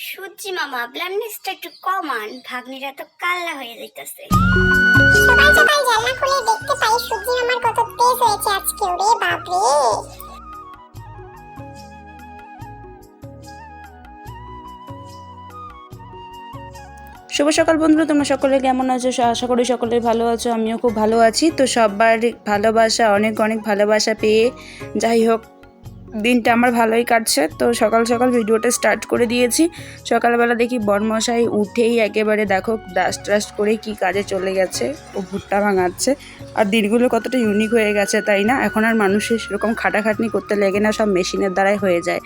সূর্যি মামা ব্লাইন্ডনেসটা একটু কমান, ভাগ্নিরা তো কাল্লা হয়ে যাইতেছে। সকাল সকাল জানলা খুলে দেখতে পাই সূর্যি মামার কত তেজ হয়েছে আজকে, ওরে বাপরে। শুভ সকাল বন্ধুরা, তোমরা সকলে কেমন আছো? আশা করি সকলে ভালো আছো, আমিও খুব ভালো আছি। তো সবার ভালোবাসা, অনেক অনেক ভালোবাসা পেয়ে যাই হোক দিনটা আমার ভালোই কাটছে। তো সকাল সকাল ভিডিওটা স্টার্ট করে দিয়েছি। সকালবেলা দেখি বরমশাই উঠেই একেবারে দেখো ডাস্ট টাস্ট করে কি কাজে চলে গেছে, ও ভুট্টা ভাঙাচ্ছে। আর দিনগুলো কতটা ইউনিক হয়ে গেছে তাই না? এখন আর মানুষের সেরকম খাটাখাটনি করতে লাগে না, সব মেশিনের দ্বারাই হয়ে যায়।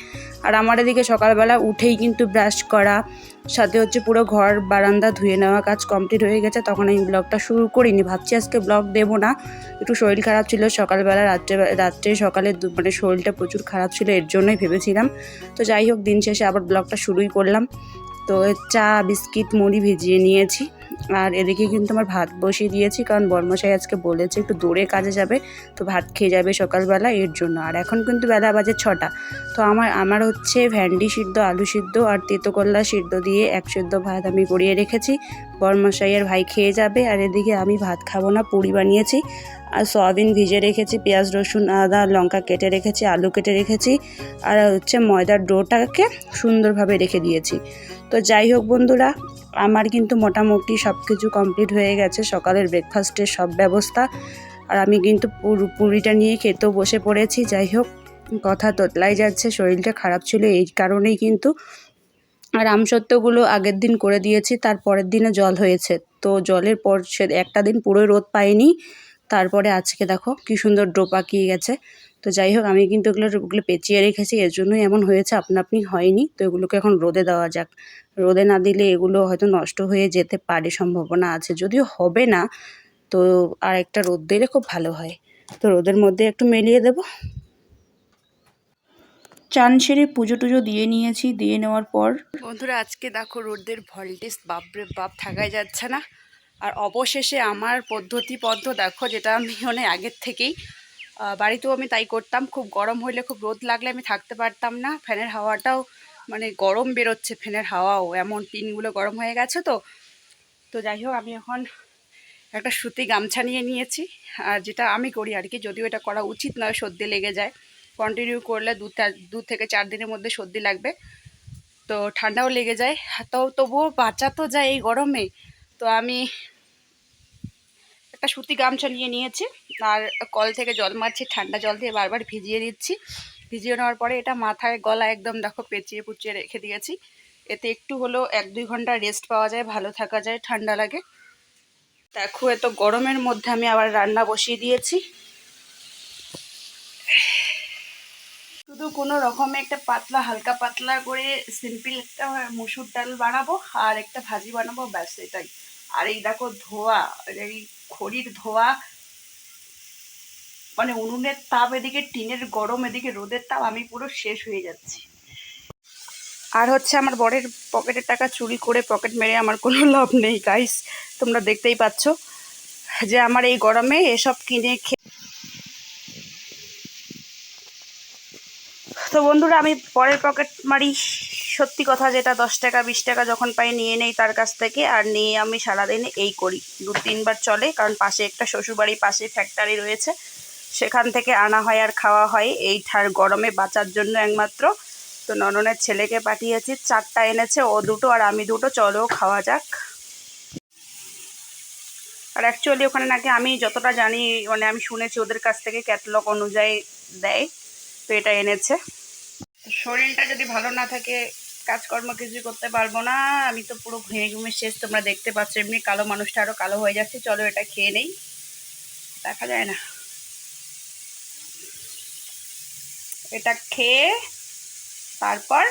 আর আমার এদিকে সকালবেলা উঠেই কিন্তু ব্রাশ করা, সাথে হচ্ছে পুরো ঘর বারান্দা ধুয়ে নেওয়া কাজ কমপ্লিট হয়ে গেছে। তখন আমি ব্লগটা শুরু করিনি, ভাবছি আজকে ব্লগ দেবো না, একটু শরীর খারাপ ছিল সকালবেলা, রাত্রে সকালে মানে শরীরটা প্রচুর খারাপ ছিল, এর জন্যই ভেবেছিলাম। তো যাই হোক দিন শেষে আবার ব্লগটা শুরুই করলাম। তো চা বিস্কিট মুড়ি ভিজিয়ে নিয়েছি। আর এদিকে কিন্তু আমার ভাত বসিয়ে দিয়েছি, কারণ বর্মশাই আজকে বলেছে একটু দূরে কাজে যাবে, তো ভাত খেয়ে যাবে সকালবেলা, এর জন্য। আর এখন কিন্তু বেলা বাজে 6টা। তো আমার হচ্ছে ভেন্ডি সিদ্ধ, আলু সিদ্ধ আর তেঁতোকল্লা সিদ্ধ দিয়ে এক সিদ্ধ ভাত আমি গড়িয়ে রেখেছি। বর্মশাইয়ের ভাই খেয়ে যাবে। আর এদিকে আমি ভাত খাবো না, পুরি বানিয়েছি আর সয়াবিন ভিজে রেখেছি, পেঁয়াজ রসুন আদা লঙ্কা কেটে রেখেছি, আলু কেটে রেখেছি, আর হচ্ছে ময়দার ডোটাকে সুন্দরভাবে রেখে দিয়েছি। তো যাই হোক বন্ধুরা, আমার কিন্তু মোটামুটি সব কিছু কমপ্লিট হয়ে গেছে, সকালের ব্রেকফাস্টের সব ব্যবস্থা। আর আমি কিন্তু পুরিটা নিয়ে খেতেও বসে পড়েছি। যাই হোক কথা তোতলাই যাচ্ছে, শরীরটা খারাপ ছিল এই কারণেই কিন্তু। আর আমসত্ত্বগুলো আগের দিন করে দিয়েছি, তার পরের দিনে জল হয়েছে। তো জলের পর সে একটা দিন পুরো রোদ পাইনি, তারপরে আজকে দেখো কি সুন্দর ডো পাকিয়ে গেছে। তো যাই হোক আমি কিন্তু ওগুলো পেঁচিয়ে রেখেছি, এর জন্যই এমন হয়েছে, আপনা আপনি হয়নি। তো এগুলোকে এখন রোদে দেওয়া যাক। রোদে না দিলে এগুলো হয়তো নষ্ট হয়ে যেতে পারে, সম্ভাবনা আছে, যদিও হবে না। তো আর একটা রোদ দিলে খুব ভালো হয়। তো রোদের মধ্যে একটু মেলিয়ে দেবো। চান সেরে পুজো টুজো দিয়ে নিয়েছি, দিয়ে নেওয়ার পর বন্ধুরা আজকে দেখো রোদের ভোল্টেজ বাপরে বাপ থাকাই যাচ্ছে না। আর অবশেষে আমার পদ্ধতি দেখো, যেটা আমি অনেক আগের থেকেই বাড়িতেও আমি তাই করতাম, খুব গরম হইলে খুব রোদ লাগলে আমি থাকতে পারতাম না, ফ্যানের হাওয়াটাও মানে গরম বেরোচ্ছে, ফ্যানের হাওয়াও এমন পিনগুলো গরম হয়ে গেছে। তো তো যাই হোক আমি এখন একটা সুতি গামছা নিয়ে নিয়েছি। আর যেটা আমি করি আর কি, যদিও এটা করা উচিত নয়, সর্দি লেগে যায়, কন্টিনিউ করলে 2 থেকে 4 দিনের মধ্যে সর্দি লাগবে, তো ঠান্ডাও লেগে যায়। তো তবুও বাঁচা তো যায় এই গরমে। তো আমি একটা সুতি গামছা নিয়ে নিয়েছি, আর কল থেকে জল মারছি, ঠান্ডা জল দিয়ে বারবার ভিজিয়ে দিচ্ছি। ভিজিয়ে নেওয়ার পরে এটা মাথায় গলা একদম দেখো পেঁচিয়ে পুচিয়ে রেখে দিয়েছি। এতে একটু হলেও 1-2 ঘন্টা রেস্ট পাওয়া যায়, ভালো থাকা যায়, ঠান্ডা লাগে। দেখো এত গরমের মধ্যে আমি আবার রান্না বসিয়ে দিয়েছি। শুধু কোনো রকমে একটা পাতলা, হালকা পাতলা করে সিম্পল একটা মসুর ডাল বানাবো আর একটা ভাজি বানাবো, ব্যাস এটাই। আর এই দেখো ধোয়া, এই খড়ির ধোয়া, মানে উনুনের তাপ এদিকে, টিনের গরম এদিকে, রোদের তাপ, আমি পুরো শেষ হয়ে যাচ্ছি। আর হচ্ছে আমার বরের পকেটের টাকা চুরি করে পকেট মেরে আমার কোনো লাভ নেই গাইস, তোমরা দেখতেই পাচ্ছ যে আমার এই গরমে এসব কিনে তো বন্ধুরা আমি পরের পকেট মারি, সত্যি কথা, যেটা 10 টাকা 20 টাকা যখন পাই নিয়ে নেই তার কাছ থেকে। আর নিয়ে আমি সারাদিনে এই করি, 2-3 বার চলে, কারণ পাশে একটা শ্বশুরবাড়ি, পাশে ফ্যাক্টরি রয়েছে, সেখান থেকে আনা হয় আর খাওয়া হয় এই গরমে বাঁচার জন্য একমাত্র। তো নননের ছেলেকে পাঠিয়েছি, 4টা এনেছে, ও 2টো আর আমি 2টো, চলো খাওয়া যাক। আর অ্যাকচুয়ালি ওখানে নাকি, আমি যতটা জানি, মানে আমি শুনেছি ওদের কাছ থেকে ক্যাটালগ অনুযায়ী দেয়, তো এটা এনেছে। শরীরটা যদি ভালো না থাকে কাজকর্ম কিছু করতে পারবো না, আমি তো পুরো ঘুমিয়ে ঘুমিয়ে শেষ, তোমরা দেখতে পাচ্ছ, এমনি কালো মানুষটা আরো কালো হয়ে যাচ্ছে। চলো এটা খেয়ে নেই, দেখা যায় না, এটা খেয়ে তারপর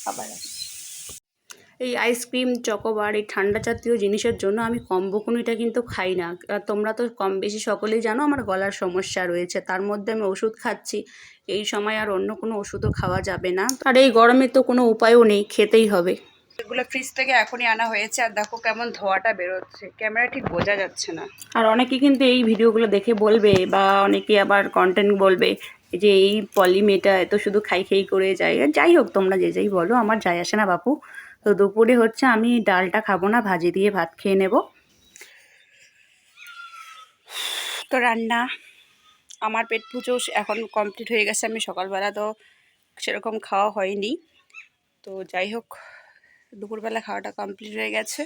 আবার এই আইসক্রিম চকোবার, এই ঠান্ডা জাতীয় জিনিসের জন্য আমি কম বকুনিটা কিন্তু খাই না। আর তোমরা তো কম বেশি সকলেই জানো আমার গলার সমস্যা রয়েছে, তার মধ্যে আমি ওষুধ খাচ্ছি, এই সময় আর অন্য কোনো ওষুধও খাওয়া যাবে না। আর এই গরমে তো কোনো উপায়ও নেই, খেতেই হবে। এগুলো ফ্রিজ থেকে এখনই আনা হয়েছে, আর দেখো কেমন ধোঁয়াটা বেরোচ্ছে, ক্যামেরা ঠিক বোঝা যাচ্ছে না। আর অনেকে কিন্তু এই ভিডিওগুলো দেখে বলবে, বা অনেকে আবার কন্টেন্ট বলবে, এই যে এই পলি মেয়েটা এত শুধু খাই খাই করে যায়, যাই হোক তোমরা যে যাই বলো, আমার যায় আসে না বাপু। তো দুপুরে হচ্ছে আমি ডালটা খাবো না, ভাজি দিয়ে ভাত খেয়ে নেব। তো রান্না আমার পেট পুজো এখন কমপ্লিট হয়ে গেছে। আমি সকালবেলা তো সেরকম খাওয়া হয়নি, তো যাই হোক দুপুরবেলা খাওয়াটা কমপ্লিট হয়ে গেছে।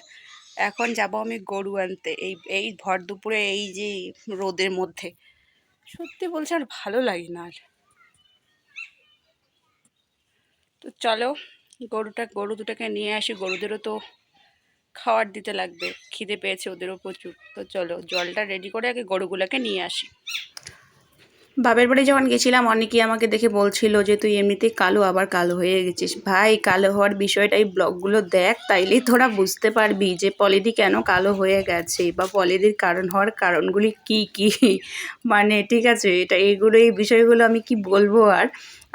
এখন যাব আমি গরু আনতে, এই ভর দুপুরে এই যে রোদের মধ্যে সত্যি বলছে আর ভালো লাগে না আর। তো চলো গরু দুটাকে নিয়ে আসি, গরুদেরও তো খাবার দিতে লাগবে, খিদে পেয়েছে ওদেরও প্রচুর। তো চলো জলটা রেডি করে আগে গরুগুলোকে নিয়ে আসি। বাপের বাড়ি যখন গেছিলাম অনেকেই আমাকে দেখে বলছিল যে তুই এমনিতেই কালো, আবার কালো হয়ে গেছিস। ভাই কালো হওয়ার বিষয়টা এই ব্লগগুলো দেখ, তাইলেই তোরা বুঝতে পারবি যে পলিদি কেন কালো হয়ে গেছে বা পলিদির কারণ হওয়ার কারণগুলি কি কি। মানে ঠিক আছে, এই বিষয়গুলো আমি কি বলবো আর।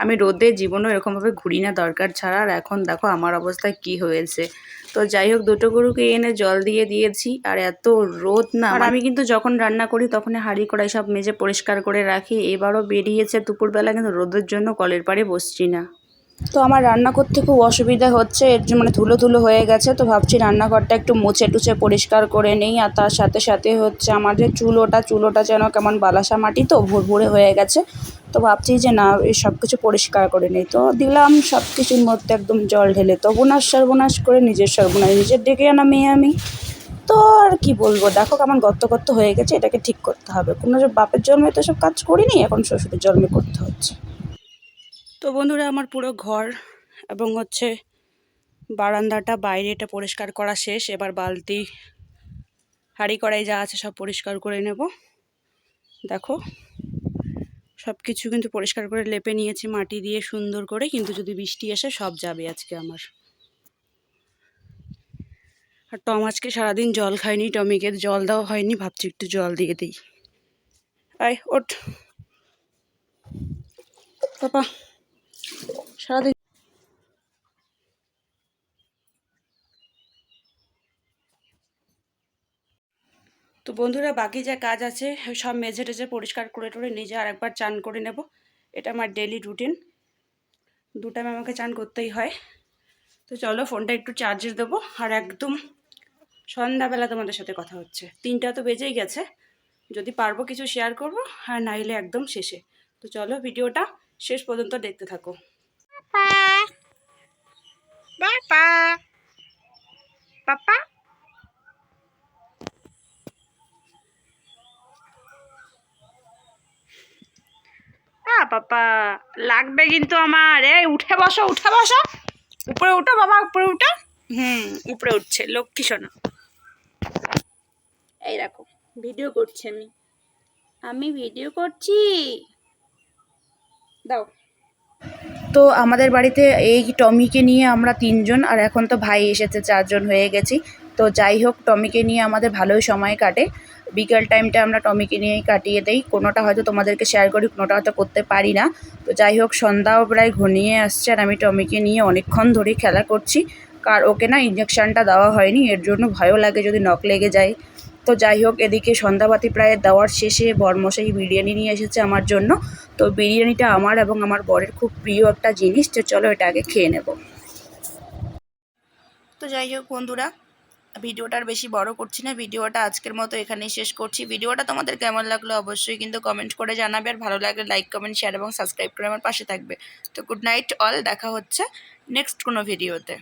আমি রোদে জীবনও এরকমভাবে ঘুরি না দরকার ছাড়া, আর এখন দেখো আমার অবস্থা কি হয়েছে। তো যাই হোক দুটো গরুকে এনে জল দিয়ে দিয়েছি, আর এত রোদ না। আর আমি কিন্তু যখন রান্না করি তখন হাঁড়ি কড়াই সব মেজে পরিষ্কার করে রাখি। এবারও বেরিয়েছে দুপুরবেলা, কিন্তু রোদের জন্য কলের পাড়ে বসছি না। তো আমার রান্না করতে খুব অসুবিধা হচ্ছে, এর জন্য মানে ধুলো ধুলো হয়ে গেছে। তো ভাবছি রান্নাঘরটা একটু মুছে টুছে পরিষ্কার করে নেই। আর তার সাথে সাথে হচ্ছে আমাদের চুলোটা যেন কেমন বালাসা মাটি, তো ভুরভুরে হয়ে গেছে। তো ভাবছি যে না এই সব কিছু পরিষ্কার করে নেই। তো দিলাম সব কিছুর মধ্যে একদম জল ঢেলে, তো সর্বনাশ করে নিজের সর্বনাশ নিজের ডেকে আনা মেয়ে আমি। তো আর কি বলবো, দেখো কেমন গর্ত হয়ে গেছে, এটাকে ঠিক করতে হবে। কোনো বাপের জন্মে তো সব কাজ করিনি, এখন শ্বশুরের জন্মে করতে হচ্ছে। তো বন্ধুরা আমার পুরো ঘর এবং হচ্ছে বারান্দাটা বাইরেটা পরিষ্কার করা শেষ। এবার বালতি হাঁড়ি কড়াই যা আছে সব পরিষ্কার করে নেব। দেখো সব কিছু কিন্তু পরিষ্কার করে লেপে নিয়েছি মাটি দিয়ে সুন্দর করে, কিন্তু যদি বৃষ্টি আসে সব যাবে আজকে আমার। আর টম আজকে সারাদিন জল খায়নি, টমিকে জল দেওয়া হয়নি, ভাবছি একটু জল দিয়ে দিই। আয় ওঠ পাপা, সারাদিন। তো বন্ধুরা বাকি যা কাজ আছে সব মেঝে টেঝে পরিষ্কার করে টরে নিজে আর একবার চান করে নেব। এটা আমার ডেলি রুটিন, 2 টাইম আমাকে চান করতেই হয়। তো চলো ফোনটা একটু চার্জে দেবো, আর একদম সন্ধ্যাবেলা তোমাদের সাথে কথা হচ্ছে। 3টা তো বেজেই গেছে, যদি পারবো কিছু শেয়ার করব, আর নাইলে একদম শেষে। তো চলো ভিডিওটা শেষ পর্যন্ত দেখতে থাকো। পাপা পাপা পাপা লাগবে কিন্তু আমার। এই উঠে বসো উপরে উঠো বাবা, উপরে উঠো। উপরে উঠছে লক্ষ্মী সোনা। এই দেখো ভিডিও করছি আমি ভিডিও করছি, দাও। তো আমাদের বাড়িতে এই টমিকে নিয়ে আমরা 3 জন, আর এখন তো ভাই এসেছে 4 জন হয়ে গেছি। তো যাই হোক টমিকে নিয়ে আমাদের ভালোই সময় কাটে। বিকেল টাইমটা আমরা টমিকে নিয়েই কাটিয়ে দেই, কোনোটা হয়তো তোমাদেরকে শেয়ার করি, কোনোটা হয়তো করতে পারি না। তো যাই হোক সন্ধ্যাও প্রায় ঘনিয়ে আসছে, আর আমি টমিকে নিয়ে অনেকক্ষণ ধরে খেলা করছি। কার ওকে না ইঞ্জেকশানটা দেওয়া হয়নি, এর জন্য ভয়ও লাগে যদি নখ লেগে যায়। তো যাই হোক এদিকে সন্ধ্যাবাতি প্রায় দেওয়ার শেষে বরমশাই বিরিয়ানি নিয়ে এসেছে আমার জন্য। তো বিরিয়ানিটা আমার এবং আমার বরের খুব প্রিয় একটা জিনিস, তো চলো এটা আগে খেয়ে নেব। তো যাই হোক বন্ধুরা ভিডিওটা আর বেশি বড় করছি না, ভিডিওটা আজকের মতো এখানেই শেষ করছি। ভিডিওটা তোমাদের কেমন লাগলো অবশ্যই কিন্তু কমেন্ট করে জানাবে, আর ভালো লাগলে লাইক কমেন্ট শেয়ার এবং সাবস্ক্রাইব করে আমার পাশে থাকবে। তো গুড নাইট অল, দেখা হচ্ছে নেক্সট কোনো ভিডিওতে।